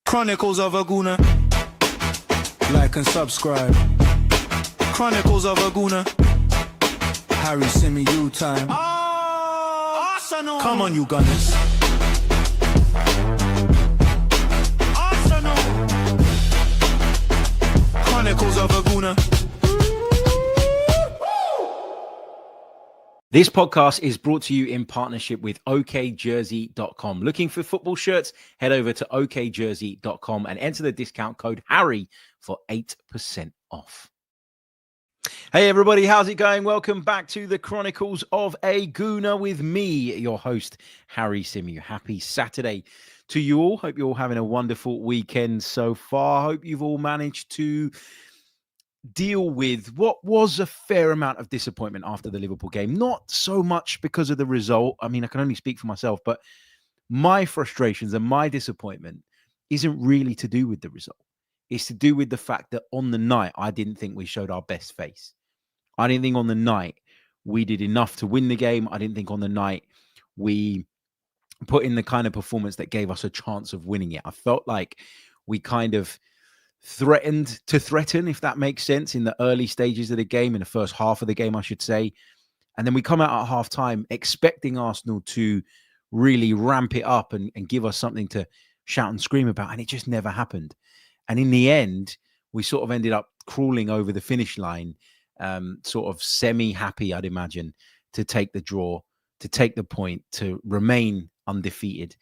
Chronicles of a Gooner. Like and subscribe. Chronicles of a Gooner. Harry Symeou time. Arsenal. Come on, you Gunners. Arsenal. Chronicles of a Gooner. This podcast is brought to you in partnership with okjersey.com. Looking for football shirts? Head over to okjersey.com and enter the discount code Harry for 8% off. Hey everybody, how's it going? Welcome back to the Chronicles of a Gooner with me, your host, Harry Symeou. Happy Saturday to you all. Hope you're all having a wonderful weekend so far. Hope you've all managed to deal with what was a fair amount of disappointment after the Liverpool game. Not so much because of the result. I mean, I can only speak for myself, but my frustrations and my disappointment isn't really to do with the result. It's to do with the fact that on the night, I didn't think we showed our best face. I didn't think on the night we did enough to win the game. I didn't think on the night we put in the kind of performance that gave us a chance of winning it. I felt like we kind of threatened to threaten, if that makes sense, in the early stages of the game, in the first half of the game, I should say. And then we come out at half time expecting Arsenal to really ramp it up and give us something to shout and scream about. And it just never happened. And in the end, we sort of ended up crawling over the finish line, sort of semi-happy, I'd imagine, to take the draw, to take the point, to remain undefeated.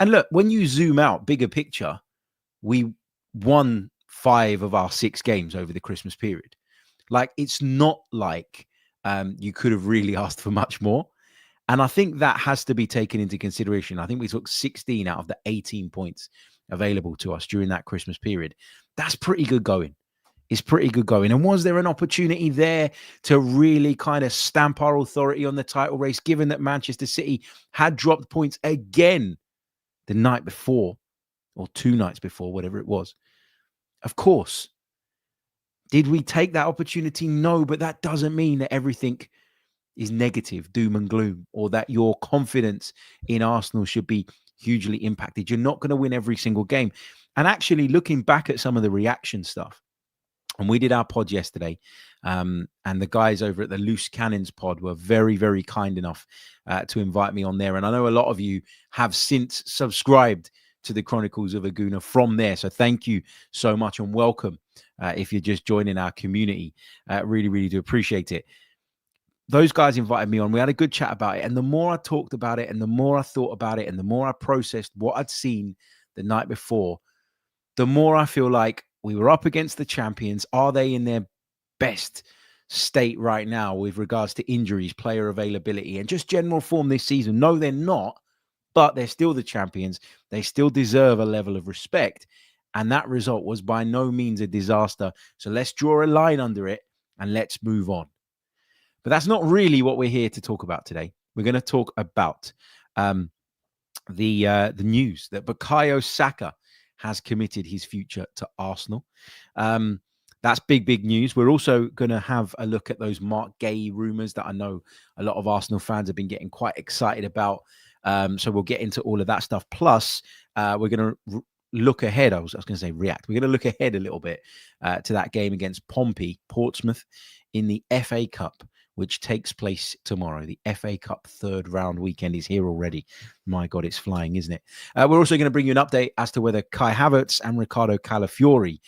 And look, when you zoom out, bigger picture, we won 5 of our 6 games over the Christmas period. Like, it's not like you could have really asked for much more. And I think that has to be taken into consideration. I think we took 16 out of the 18 points available to us during that Christmas period. That's pretty good going. It's pretty good going. And was there an opportunity there to really kind of stamp our authority on the title race, given that Manchester City had dropped points again the night before, or 2 nights before, whatever it was? Of course. Did we take that opportunity? No, but that doesn't mean that everything is negative, doom and gloom, or that your confidence in Arsenal should be hugely impacted. You're not going to win every single game. And actually, looking back at some of the reaction stuff, and we did our pod yesterday, and the guys over at the Loose Cannons pod were very, very kind enough to invite me on there. And I know a lot of you have since subscribed to the Chronicles of a Gooner from there. So thank you so much and welcome if you're just joining our community. Really, really do appreciate it. Those guys invited me on. We had a good chat about it. And the more I talked about it and the more I thought about it and the more I processed what I'd seen the night before, the more I feel like we were up against the champions. Are they in their best state right now with regards to injuries, player availability, and just general form this season? No, they're not. But they're still the champions. They still deserve a level of respect. And that result was by no means a disaster. So let's draw a line under it and let's move on. But that's not really what we're here to talk about today. We're going to talk about the news that Bukayo Saka has committed his future to Arsenal. That's big, big news. We're also going to have a look at those Marc Guehi rumours that I know a lot of Arsenal fans have been getting quite excited about. So we'll get into all of that stuff. Plus, we're going to look ahead. I was going to say react. We're going to look ahead a little bit to that game against Portsmouth in the FA Cup, which takes place tomorrow. The FA Cup 3rd round weekend is here already. My God, it's flying, isn't it? We're also going to bring you an update as to whether Kai Havertz and Ricardo Calafiori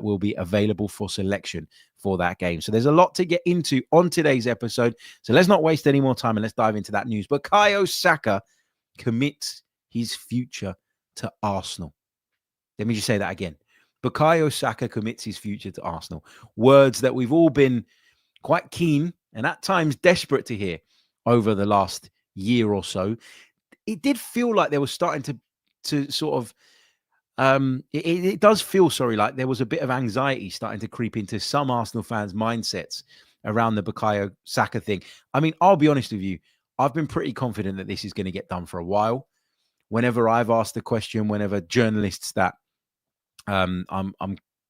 will be available for selection for that game. So there's a lot to get into on today's episode. So let's not waste any more time and let's dive into that news. Bukayo Saka commits his future to Arsenal. Let me just say that again. Bukayo Saka commits his future to Arsenal. Words that we've all been quite keen and at times desperate to hear over the last year or so. It did feel like there was starting to sort of, it does feel, like there was a bit of anxiety starting to creep into some Arsenal fans' mindsets around the Bukayo Saka thing. I mean, I'll be honest with you. I've been pretty confident that this is going to get done for a while. Whenever I've asked the question, whenever journalists that I'm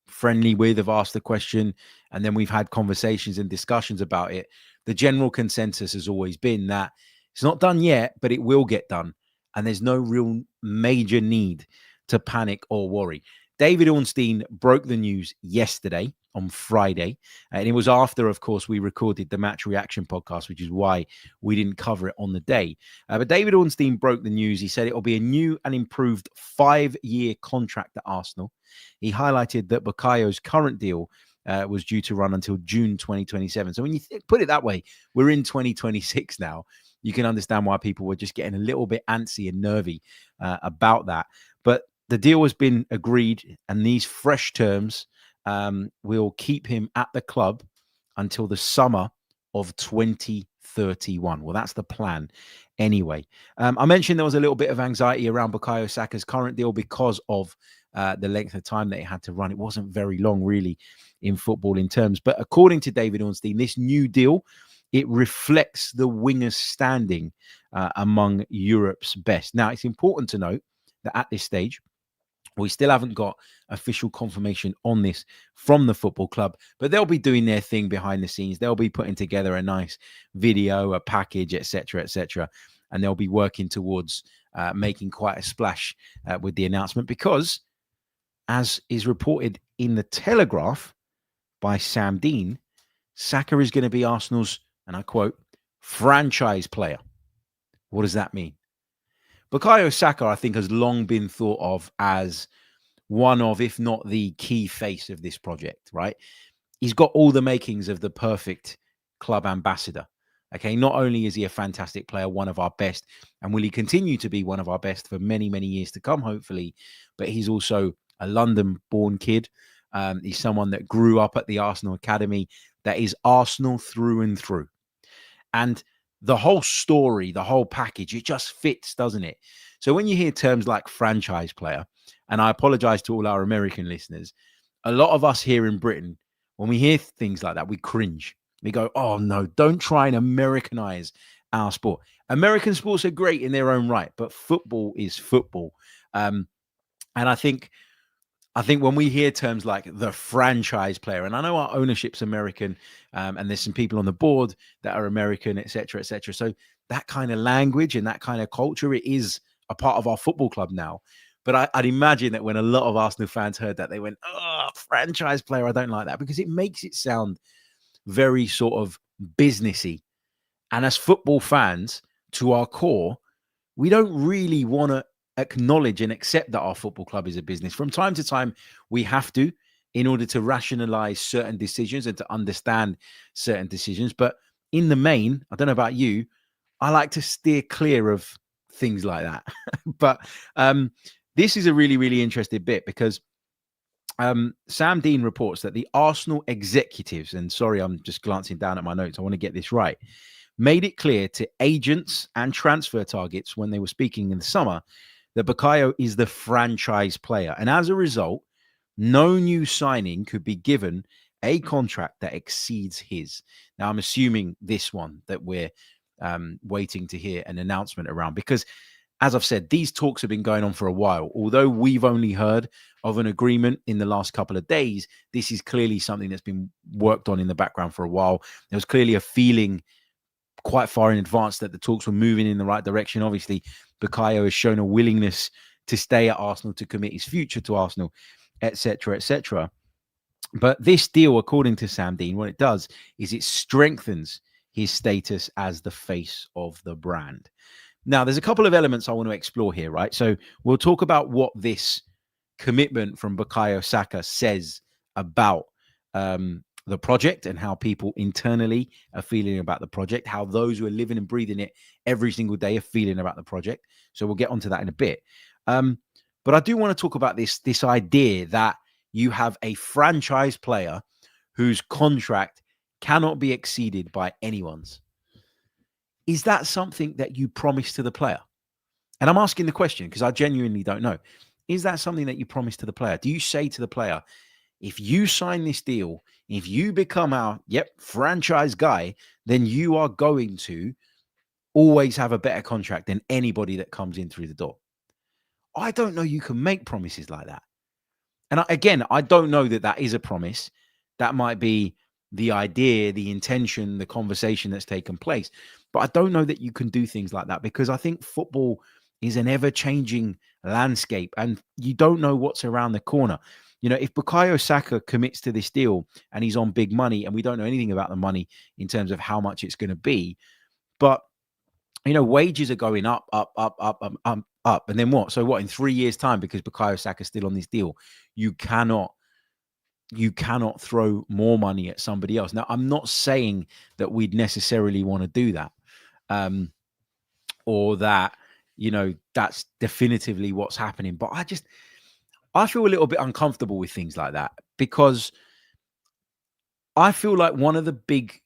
friendly with have asked the question, and then we've had conversations and discussions about it, the general consensus has always been that it's not done yet, but it will get done. And there's no real major need to panic or worry. David Ornstein broke the news yesterday on Friday. And it was after, of course, we recorded the match reaction podcast, which is why we didn't cover it on the day. But David Ornstein broke the news. He said it will be a new and improved 5-year contract at Arsenal. He highlighted that Bukayo's current deal was due to run until June 2027. So when you put it that way, we're in 2026 now. You can understand why people were just getting a little bit antsy and nervy about that. But the deal has been agreed, and these fresh terms will keep him at the club until the summer of 2031. Well, that's the plan anyway. I mentioned there was a little bit of anxiety around Bukayo Saka's current deal because of the length of time that it had to run. It wasn't very long, really, in footballing terms. But according to David Ornstein, this new deal, it reflects the winger's standing among Europe's best. Now, it's important to note that at this stage, we still haven't got official confirmation on this from the football club, but they'll be doing their thing behind the scenes. They'll be putting together a nice video, a package, etc., and they'll be working towards making quite a splash with the announcement because, as is reported in the Telegraph by Sam Dean, Saka is going to be Arsenal's, and I quote, franchise player. What does that mean? Bukayo Saka, I think, has long been thought of as one of, if not the key face of this project, right? He's got all the makings of the perfect club ambassador. Okay, not only is he a fantastic player, one of our best, and will he continue to be one of our best for many, many years to come, hopefully, but he's also a London-born kid. He's someone that grew up at the Arsenal Academy, that is Arsenal through and through. And the whole story, the whole package, it just fits, doesn't it? So when you hear terms like franchise player, and I apologize to all our American listeners, a lot of us here in Britain, when we hear things like that, we cringe. We go, oh no, don't try and Americanize our sport. American sports are great in their own right, but football is football. And I think when we hear terms like the franchise player, and I know our ownership's American, and there's some people on the board that are American, etc., etc. So that kind of language and that kind of culture, it is a part of our football club now. But I'd imagine that when a lot of Arsenal fans heard that, they went, oh, franchise player, I don't like that, because it makes it sound very sort of businessy. And as football fans, to our core, we don't really want to acknowledge and accept that our football club is a business. From time to time, we have to, in order to rationalize certain decisions and to understand certain decisions. But in the main, I don't know about you, I like to steer clear of things like that. But this is a really, really interesting bit because Sam Dean reports that the Arsenal executives, and sorry, I'm just glancing down at my notes, I want to get this right, made it clear to agents and transfer targets when they were speaking in the summer that Bukayo is the franchise player. And as a result, no new signing could be given a contract that exceeds his. Now, I'm assuming this one that we're waiting to hear an announcement around, because as I've said, these talks have been going on for a while. Although we've only heard of an agreement in the last couple of days, this is clearly something that's been worked on in the background for a while. There was clearly a feeling quite far in advance that the talks were moving in the right direction. Obviously, Bukayo has shown a willingness to stay at Arsenal, to commit his future to Arsenal, etc., etc. But this deal, according to Sam Dean, what it does is it strengthens his status as the face of the brand. Now, there's a couple of elements I want to explore here, right? So we'll talk about what this commitment from Bukayo Saka says about the project and how people internally are feeling about the project, how those who are living and breathing it every single day are feeling about the project. So we'll get onto that in a bit. But I do want to talk about this idea that you have a franchise player whose contract cannot be exceeded by anyone's. Is that something that you promise to the player? And I'm asking the question because I genuinely don't know. Is that something that you promise to the player? Do you say to the player, if you sign this deal, if you become our franchise guy, then you are going to always have a better contract than anybody that comes in through the door? I don't know you can make promises like that. And again, I don't know that that is a promise. That might be the idea, the intention, the conversation that's taken place. But I don't know that you can do things like that, because I think football is an ever-changing landscape, and you don't know what's around the corner. You know, if Bukayo Saka commits to this deal and he's on big money, and we don't know anything about the money in terms of how much it's going to be, but you know, wages are going up, up, up, up, up, up, up. And then what? So what, in 3 years' time, because Bukayo Saka is still on this deal, you cannot throw more money at somebody else. Now, I'm not saying that we'd necessarily want to do that, or that, you know, that's definitively what's happening. But I feel a little bit uncomfortable with things like that, because I feel like one of the big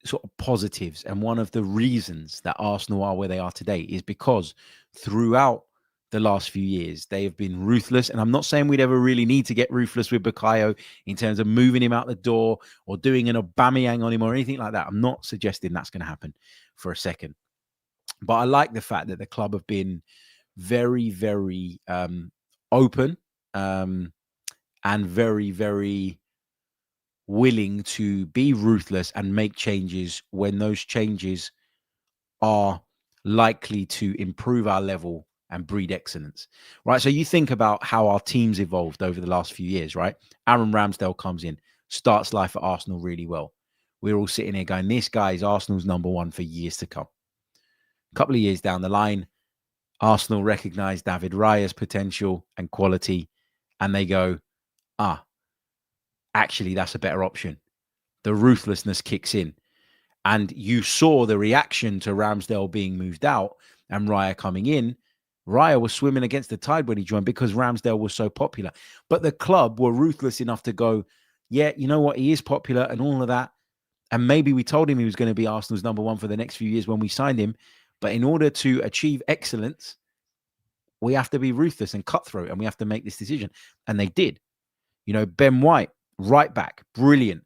sort of positives and one of the reasons that Arsenal are where they are today is because throughout the last few years, they have been ruthless. And I'm not saying we'd ever really need to get ruthless with Bukayo in terms of moving him out the door or doing an Aubameyang on him or anything like that. I'm not suggesting that's going to happen for a second. But I like the fact that the club have been very, very open and very, very willing to be ruthless and make changes when those changes are likely to improve our level and breed excellence, right? So you think about how our teams evolved over the last few years, right? Aaron Ramsdale comes in, starts life at Arsenal really well. We're all sitting here going, this guy is Arsenal's number one for years to come. A couple of years down the line, Arsenal recognize David Raya's potential and quality, and they go, actually, that's a better option. The ruthlessness kicks in. And you saw the reaction to Ramsdale being moved out and Raya coming in. Raya was swimming against the tide when he joined because Ramsdale was so popular. But the club were ruthless enough to go, yeah, you know what? He is popular and all of that. And maybe we told him he was going to be Arsenal's number one for the next few years when we signed him. But in order to achieve excellence, we have to be ruthless and cutthroat, and we have to make this decision. And they did. You know, Ben White, right back, brilliant.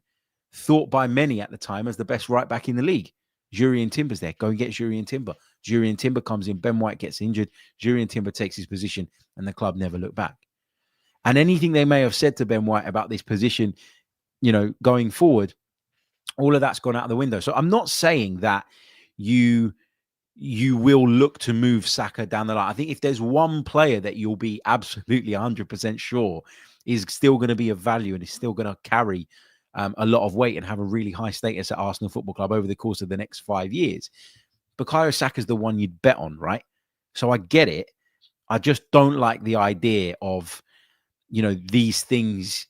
Thought by many at the time as the best right back in the league. Jurrien Timber's there. Go and get Jurrien Timber. Jurrien Timber comes in. Ben White gets injured. Jurrien Timber takes his position, and the club never looked back. And anything they may have said to Ben White about this position, you know, going forward, all of that's gone out the window. So I'm not saying that you will look to move Saka down the line. I think if there's one player that you'll be absolutely 100% sure is still going to be of value and is still going to carry a lot of weight and have a really high status at Arsenal Football Club over the course of the next 5 years, Bukayo Saka is the one you'd bet on, right? So I get it. I just don't like the idea of, you know, these things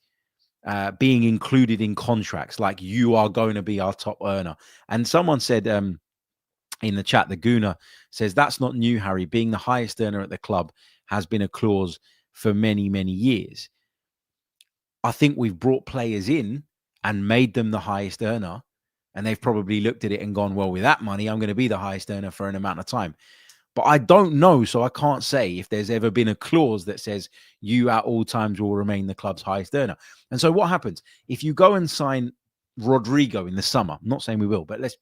being included in contracts, like you are going to be our top earner. And someone said in the chat, the Gooner says, that's not new, Harry. Being the highest earner at the club has been a clause for many, many years. I think we've brought players in and made them the highest earner. And they've probably looked at it and gone, well, with that money, I'm going to be the highest earner for an amount of time. But I don't know, so I can't say if there's ever been a clause that says you at all times will remain the club's highest earner. And so what happens? If you go and sign Rodrigo in the summer, I'm not saying we will, but let's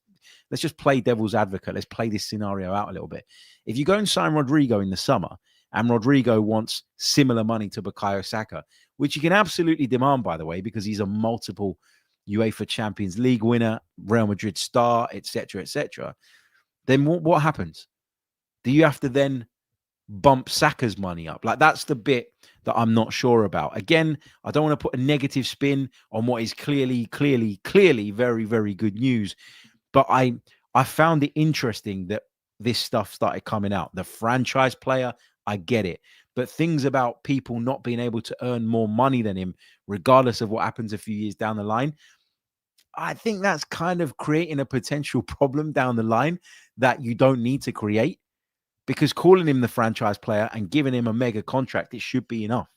just play devil's advocate. Let's play this scenario out a little bit. If you go and sign Rodrigo in the summer and Rodrigo wants similar money to Bukayo Saka, which you can absolutely demand, by the way, because he's a multiple UEFA Champions League winner, Real Madrid star, etc., then what happens? Do you have to then bump Saka's money up? Like, that's the bit that I'm not sure about. Again, I don't want to put a negative spin on what is clearly very, very good news. But I found it interesting that this stuff started coming out. The franchise player, I get it. But things about people not being able to earn more money than him, regardless of what happens a few years down the line, I think that's kind of creating a potential problem down the line that you don't need to create. Because calling him the franchise player and giving him a mega contract, it should be enough.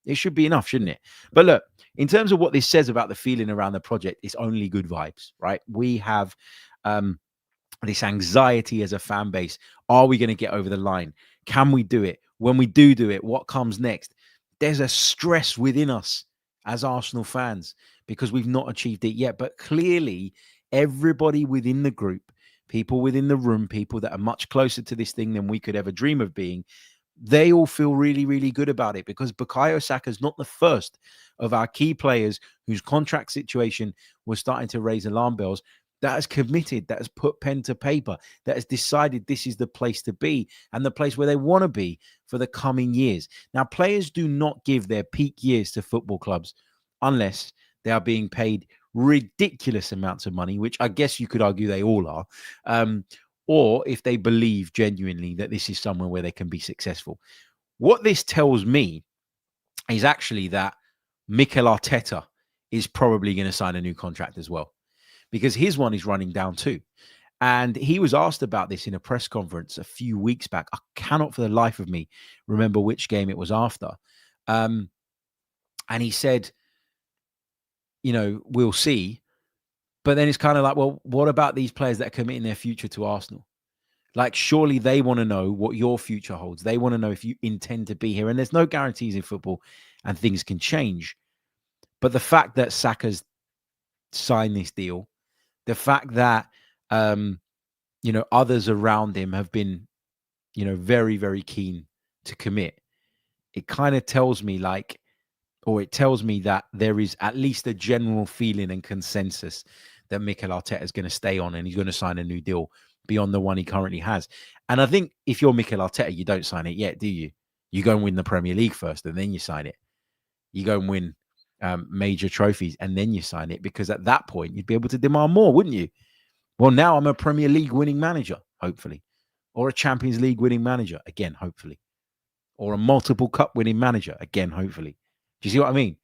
It should be enough, shouldn't it? But look, in terms of what this says about the feeling around the project, it's only good vibes, right? We have this anxiety as a fan base. Are we going to get over the line? Can we do it? When we do it, what comes next? There's a stress within us as Arsenal fans because we've not achieved it yet. But clearly, everybody within the group, people within the room, people that are much closer to this thing than we could ever dream of being, they all feel really, really good about it because Bukayo Saka is not the first of our key players whose contract situation was starting to raise alarm bells that has committed, that has put pen to paper, that has decided this is the place to be and the place where they want to be for the coming years. Now, players do not give their peak years to football clubs unless they are being paid ridiculous amounts of money, which I guess you could argue they all are, or if they believe genuinely that this is somewhere where they can be successful. What this tells me is actually that Mikel Arteta is probably going to sign a new contract as well, because his one is running down too. And he was asked about this in a press conference a few weeks back. I cannot for the life of me remember which game it was after. And he said, we'll see. But then it's kind of like, well, what about these players that are committing their future to Arsenal? Like, surely they want to know what your future holds. They want to know if you intend to be here. And there's no guarantees in football and things can change. But the fact that Saka's signed this deal, the fact that, others around him have been, very, very keen to commit, it kind of tells me it tells me that there is at least a general feeling and consensus that Mikel Arteta is going to stay on and he's going to sign a new deal beyond the one he currently has. And I think if you're Mikel Arteta, you don't sign it yet, do you? You go and win the Premier League first and then you sign it. You go and win major trophies and then you sign it, because at that point you'd be able to demand more, wouldn't you? Well, now I'm a Premier League winning manager, hopefully, or a Champions League winning manager, again, hopefully, or a multiple cup winning manager, again, hopefully. Do you see what I mean?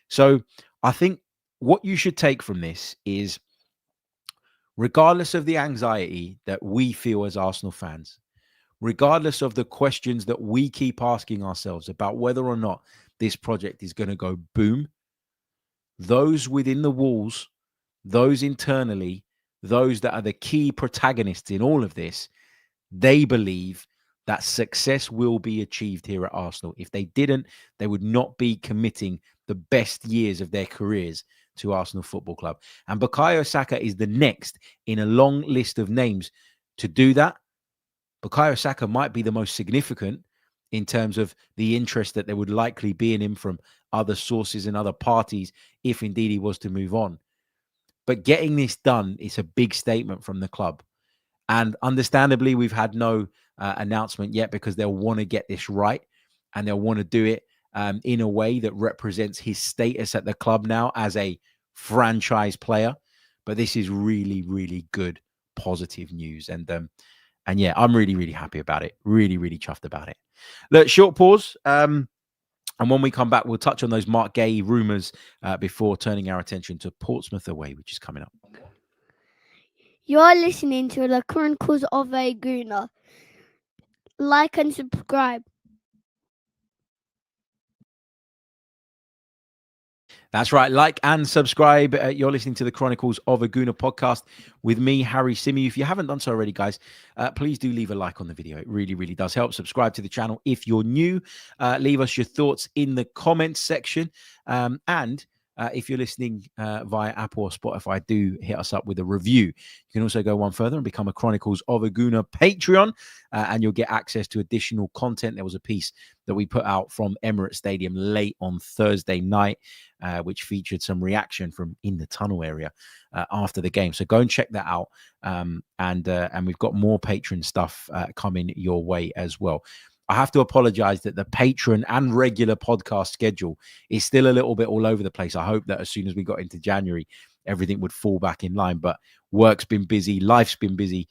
So I think what you should take from this is, regardless of the anxiety that we feel as Arsenal fans, regardless of the questions that we keep asking ourselves about whether or not this project is going to go boom, those within the walls, those internally, those that are the key protagonists in all of this, they believe that success will be achieved here at Arsenal. If they didn't, they would not be committing the best years of their careers to Arsenal Football Club. And Bukayo Saka is the next in a long list of names to do that. Bukayo Saka might be the most significant in terms of the interest that there would likely be in him from other sources and other parties, if indeed he was to move on. But getting this done is a big statement from the club. And understandably, we've had no announcement yet, because they'll want to get this right and they'll want to do it in a way that represents his status at the club now as a franchise player. But this is really, really good, positive news. And yeah, I'm really, really happy about it. Really, really chuffed about it. Look, short pause. And when we come back, we'll touch on those Marc Guehi rumours before turning our attention to Portsmouth away, which is coming up. You're listening to the Chronicles of a Gooner. Like and subscribe. That's right. Like and subscribe. You're listening to the Chronicles of a Gooner podcast with me, Harry Symeou. If you haven't done so already, guys, please do leave a like on the video. It really, really does help. Subscribe to the channel if you're new. Leave us your thoughts in the comments section. And if you're listening via Apple or Spotify, do hit us up with a review. You can also go one further and become a Chronicles of a Gooner Patreon, and you'll get access to additional content. There was a piece that we put out from Emirates Stadium late on Thursday night, which featured some reaction from in the tunnel area after the game. So go and check that out. And we've got more patron stuff coming your way as well. I have to apologize that the patron and regular podcast schedule is still a little bit all over the place. I hope that as soon as we got into January, everything would fall back in line. But work's been busy, life's been busy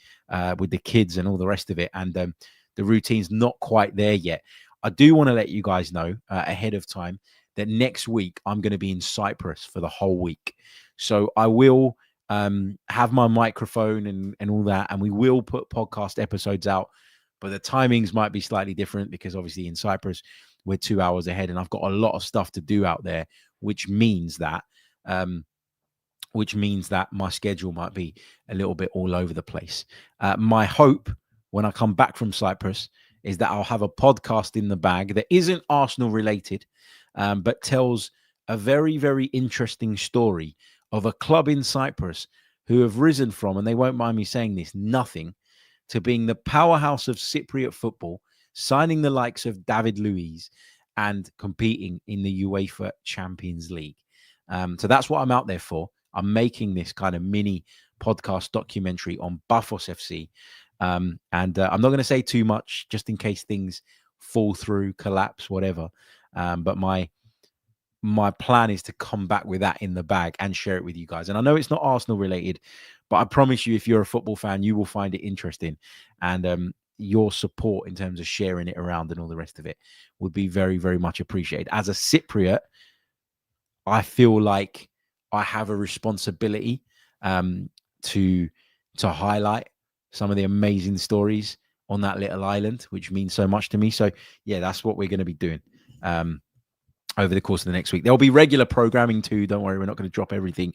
with the kids and all the rest of it. And the routine's not quite there yet. I do want to let you guys know ahead of time that next week I'm going to be in Cyprus for the whole week. So I will have my microphone and all that, and we will put podcast episodes out. But the timings might be slightly different because obviously in Cyprus, we're 2 hours ahead and I've got a lot of stuff to do out there, which means that my schedule might be a little bit all over the place. My hope when I come back from Cyprus is that I'll have a podcast in the bag that isn't Arsenal related, but tells a very, very interesting story of a club in Cyprus who have risen from, and they won't mind me saying this, nothing, to being the powerhouse of Cypriot football, signing the likes of David Luiz and competing in the UEFA Champions League. So that's what I'm out there for. I'm making this kind of mini podcast documentary on Buffos FC. And I'm not going to say too much just in case things fall through, collapse, whatever. But my plan is to come back with that in the bag and share it with you guys. And I know it's not Arsenal related, but I promise you, if you're a football fan, you will find it interesting. And your support in terms of sharing it around and all the rest of it would be very, very much appreciated. As a Cypriot, I feel like I have a responsibility to highlight some of the amazing stories on that little island, which means so much to me. So yeah, that's what we're going to be doing over the course of the next week. There'll be regular programming too. Don't worry, we're not going to drop everything,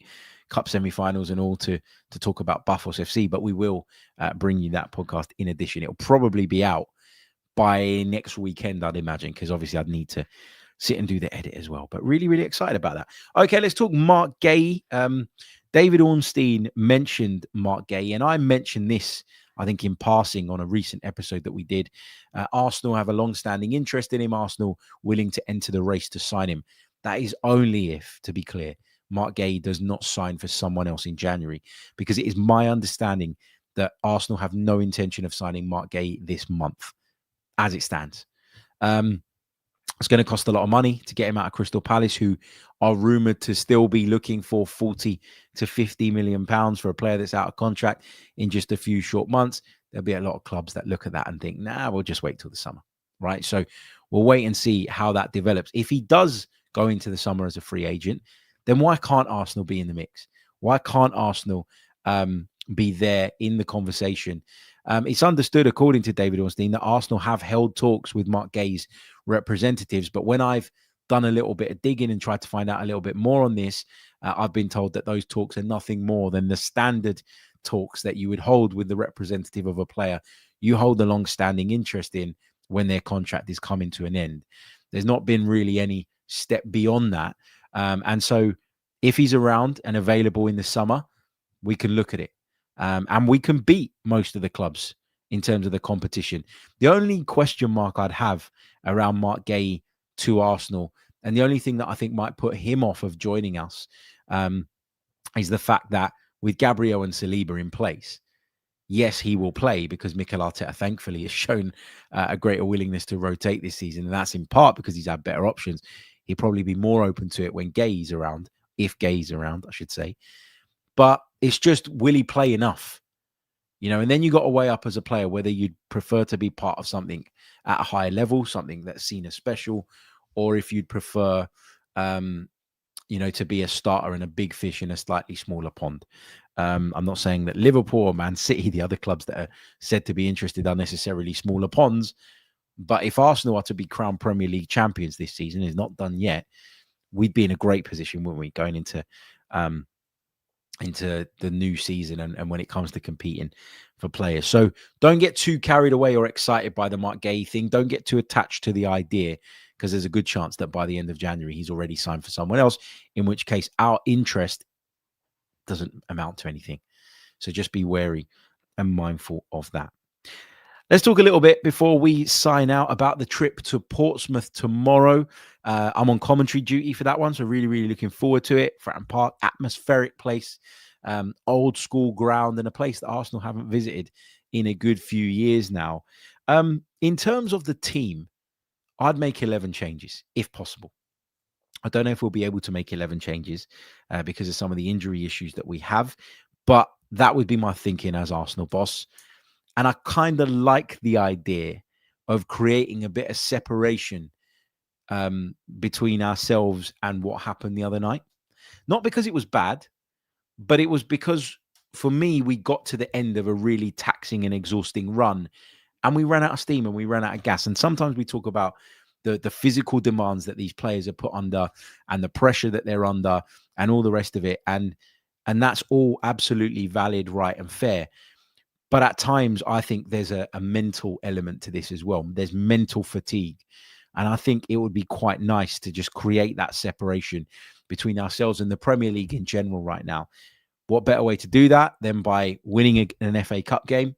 cup semi-finals and all, to talk about Buffos FC, but we will bring you that podcast in addition. It'll probably be out by next weekend, I'd imagine, because obviously I'd need to sit and do the edit as well. But really, really excited about that. Okay, let's talk Marc Guehi. David Ornstein mentioned Marc Guehi, and I mentioned this, I think, in passing on a recent episode that we did. Arsenal have a long-standing interest in him. Arsenal willing to enter the race to sign him. That is only if, to be clear, Marc Guehi does not sign for someone else in January, because it is my understanding that Arsenal have no intention of signing Marc Guehi this month, as it stands. It's going to cost a lot of money to get him out of Crystal Palace, who are rumoured to still be looking for 40 to 50 million pounds for a player that's out of contract in just a few short months. There'll be a lot of clubs that look at that and think, nah, we'll just wait till the summer, right? So we'll wait and see how that develops. If he does go into the summer as a free agent, then why can't Arsenal be in the mix? Why can't Arsenal be there in the conversation? It's understood, according to David Ornstein, that Arsenal have held talks with Marc Guehi's representatives. But when I've done a little bit of digging and tried to find out a little bit more on this, I've been told that those talks are nothing more than the standard talks that you would hold with the representative of a player you hold a long-standing interest in when their contract is coming to an end. There's not been really any step beyond that. And so if he's around and available in the summer, we can look at it. And we can beat most of the clubs in terms of the competition. The only question mark I'd have around Marc Guehi to Arsenal, and the only thing that I think might put him off of joining us, is the fact that with Gabriel and Saliba in place, yes, he will play because Mikel Arteta, thankfully, has shown a greater willingness to rotate this season. And that's in part because he's had better options. He'll probably be more open to it when Guehi's around, if Guehi's around, I should say. But it's just, will he play enough? You know, and then you got to weigh up as a player whether you'd prefer to be part of something at a higher level, something that's seen as special, or if you'd prefer, you know, to be a starter and a big fish in a slightly smaller pond. I'm not saying that Liverpool or Man City, the other clubs that are said to be interested, are necessarily smaller ponds. But if Arsenal are to be crowned Premier League champions this season, is not done yet, we'd be in a great position, wouldn't we, going into the new season and when it comes to competing for players. So don't get too carried away or excited by the Marc Guehi thing. Don't get too attached to the idea, because there's a good chance that by the end of January, he's already signed for someone else, in which case our interest doesn't amount to anything. So just be wary and mindful of that. Let's talk a little bit before we sign out about the trip to Portsmouth tomorrow. I'm on commentary duty for that one, so really, really looking forward to it. Fratton Park, atmospheric place, old school ground, and a place that Arsenal haven't visited in a good few years now. In terms of the team, I'd make 11 changes if possible. I don't know if we'll be able to make 11 changes because of some of the injury issues that we have, but that would be my thinking as Arsenal boss. And I kind of like the idea of creating a bit of separation between ourselves and what happened the other night. Not because it was bad, but it was because, for me, we got to the end of a really taxing and exhausting run, and we ran out of steam and we ran out of gas. And sometimes we talk about the physical demands that these players are put under and the pressure that they're under and all the rest of it. And that's all absolutely valid, right, and fair. But at times, I think there's a mental element to this as well. There's mental fatigue. And I think it would be quite nice to just create that separation between ourselves and the Premier League in general right now. What better way to do that than by winning an FA Cup game,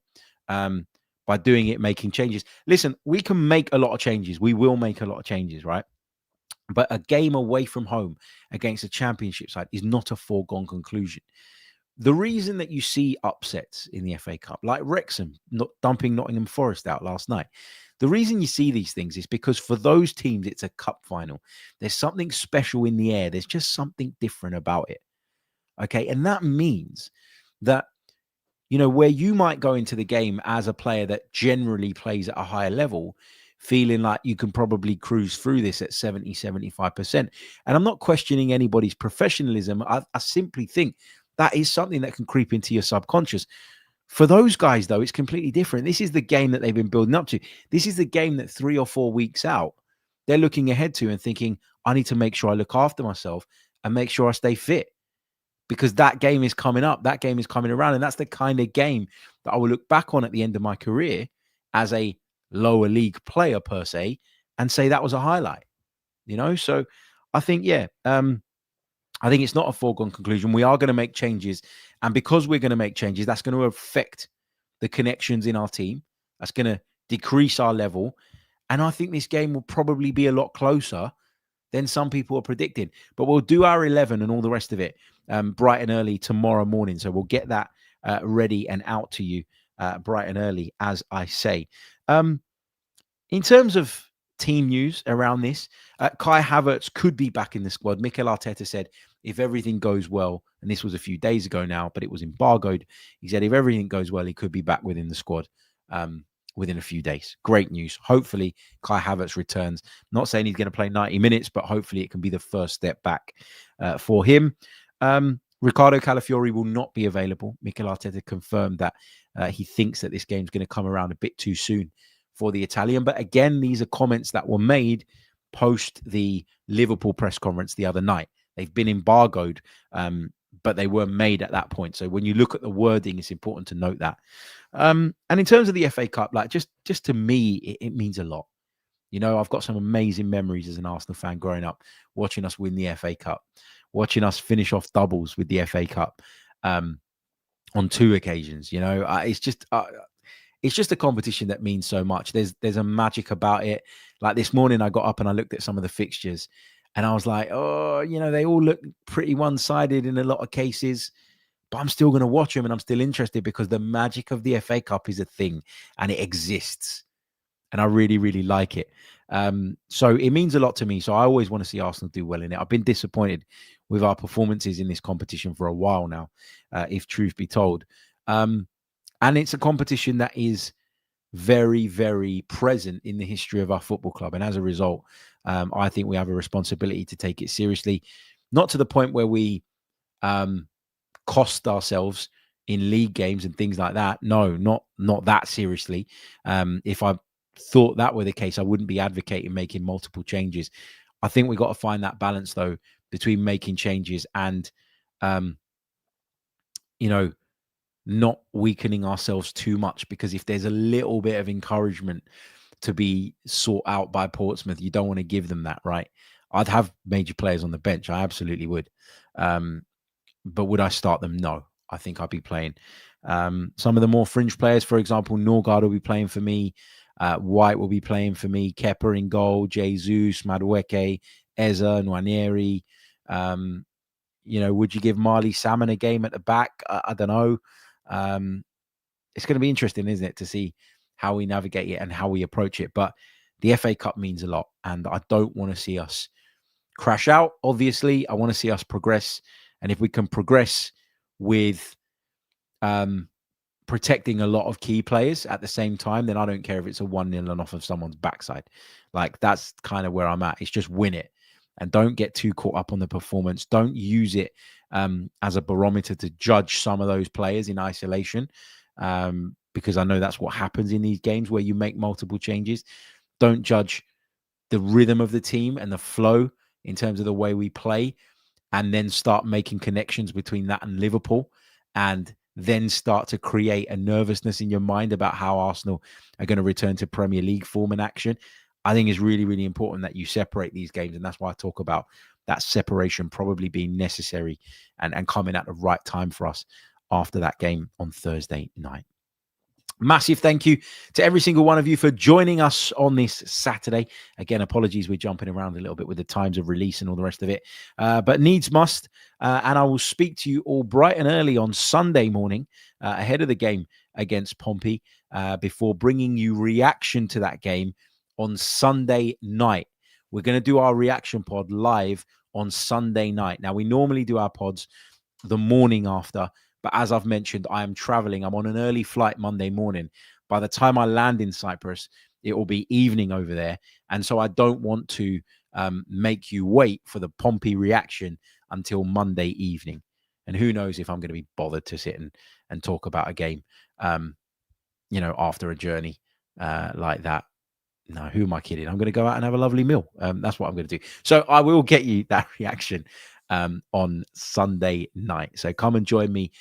by doing it, making changes. Listen, we can make a lot of changes. We will make a lot of changes, right? But a game away from home against a championship side is not a foregone conclusion. the reason that you see upsets in the FA Cup, like Wrexham not dumping Nottingham Forest out last night, the reason you see these things is because for those teams, it's a cup final. There's something special in the air. There's just something different about it. Okay. And that means that, you know, where you might go into the game as a player that generally plays at a higher level, feeling like you can probably cruise through this at 70, 75%. And I'm not questioning anybody's professionalism. I simply think that is something that can creep into your subconscious. For those guys, though, it's completely different. This is the game that they've been building up to. This is the game that 3 or 4 weeks out, they're looking ahead to and thinking, I need to make sure I look after myself and make sure I stay fit, because that game is coming up. That game is coming around. And that's the kind of game that I will look back on at the end of my career as a lower league player per se and say that was a highlight, you know? So I think, I think it's not a foregone conclusion. We are going to make changes. And because we're going to make changes, that's going to affect the connections in our team. That's going to decrease our level. And I think this game will probably be a lot closer than some people are predicting. But we'll do our 11 and all the rest of it bright and early tomorrow morning. So we'll get that ready and out to you bright and early, as I say. In terms of team news around this, Kai Havertz could be back in the squad. Mikel Arteta said if everything goes well, and this was a few days ago now, but it was embargoed. He said if everything goes well, he could be back within the squad within a few days. Great news. Hopefully, Kai Havertz returns. Not saying he's going to play 90 minutes, but hopefully it can be the first step back for him. Ricardo Calafiori will not be available. Mikel Arteta confirmed that he thinks that this game's going to come around a bit too soon for the Italian. But again, these are comments that were made post the Liverpool press conference the other night. They've been embargoed, but they were made at that point. So when you look at the wording, it's important to note that. And in terms of the FA Cup, like just to me, it means a lot. You know, I've got some amazing memories as an Arsenal fan growing up, watching us win the FA Cup, watching us finish off doubles with the FA Cup on 2 occasions. You know, it's just a competition that means so much. There's a magic about it. Like this morning, I got up and I looked at some of the fixtures and I was like, oh, you know, they all look pretty one-sided in a lot of cases, but I'm still going to watch them and I'm still interested because the magic of the FA Cup is a thing and it exists. And I really, really like it. So it means a lot to me. So I always want to see Arsenal do well in it. I've been disappointed with our performances in this competition for a while now, if truth be told. And it's a competition that is very, very present in the history of our football club. And as a result, I think we have a responsibility to take it seriously, not to the point where we cost ourselves in league games and things like that. No, not that seriously. If I thought that were the case, I wouldn't be advocating making multiple changes. I think we got to find that balance, though, between making changes and, you know, not weakening ourselves too much, because if there's a little bit of encouragement to be sought out by Portsmouth, you don't want to give them that, right? I'd have major players on the bench. I absolutely would. But would I start them? No. I think I'd be playing some of the more fringe players. For example, Norgard will be playing for me. White will be playing for me. Kepa in goal. Jesus, Madueke, Eze, Nwaneri. You know, would you give Marley Salmon a game at the back? I don't know. It's going to be interesting, isn't it, to see how we navigate it and how we approach it. But the FA Cup means a lot, and I don't want to see us crash out. Obviously, I want to see us progress, and if we can progress with protecting a lot of key players at the same time, then I don't care if it's a 1-0 and off of someone's backside. Like, that's kind of where I'm at. It's just win it and don't get too caught up on the performance. Don't use it as a barometer to judge some of those players in isolation, because I know that's what happens in these games where you make multiple changes. Don't judge the rhythm of the team and the flow in terms of the way we play, and then start making connections between that and Liverpool, and then start to create a nervousness in your mind about how Arsenal are going to return to Premier League form and action. I think it's really, really important that you separate these games. And that's why I talk about that separation probably being necessary and coming at the right time for us after that game on Thursday night. Massive thank you to every single one of you for joining us on this Saturday. Again, apologies, we're jumping around a little bit with the times of release and all the rest of it, but needs must. And I will speak to you all bright and early on Sunday morning ahead of the game against Pompey before bringing you reaction to that game on Sunday night. We're going to do our reaction pod live on Sunday night. Now, we normally do our pods the morning after, but as I've mentioned, I am traveling. I'm on an early flight Monday morning. By the time I land in Cyprus, it will be evening over there. And so I don't want to make you wait for the Pompey reaction until Monday evening. And who knows if I'm going to be bothered to sit and talk about a game, after a journey like that. No, who am I kidding? I'm going to go out and have a lovely meal. That's what I'm going to do. So I will get you that reaction on Sunday night. So come and join me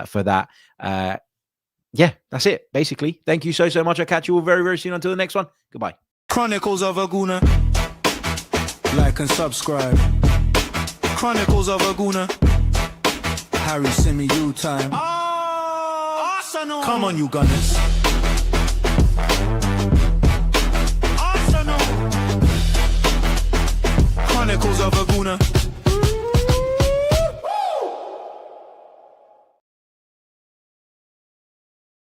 for that. That's it, basically. Thank you so much. I'll catch you all very, very soon. Until the next one. Goodbye. Chronicles of a Gooner. Like and subscribe. Chronicles of a Gooner. Harry Symeou time. Arsenal. Come on, you Gunners. Arsenal. Chronicles of a Gooner.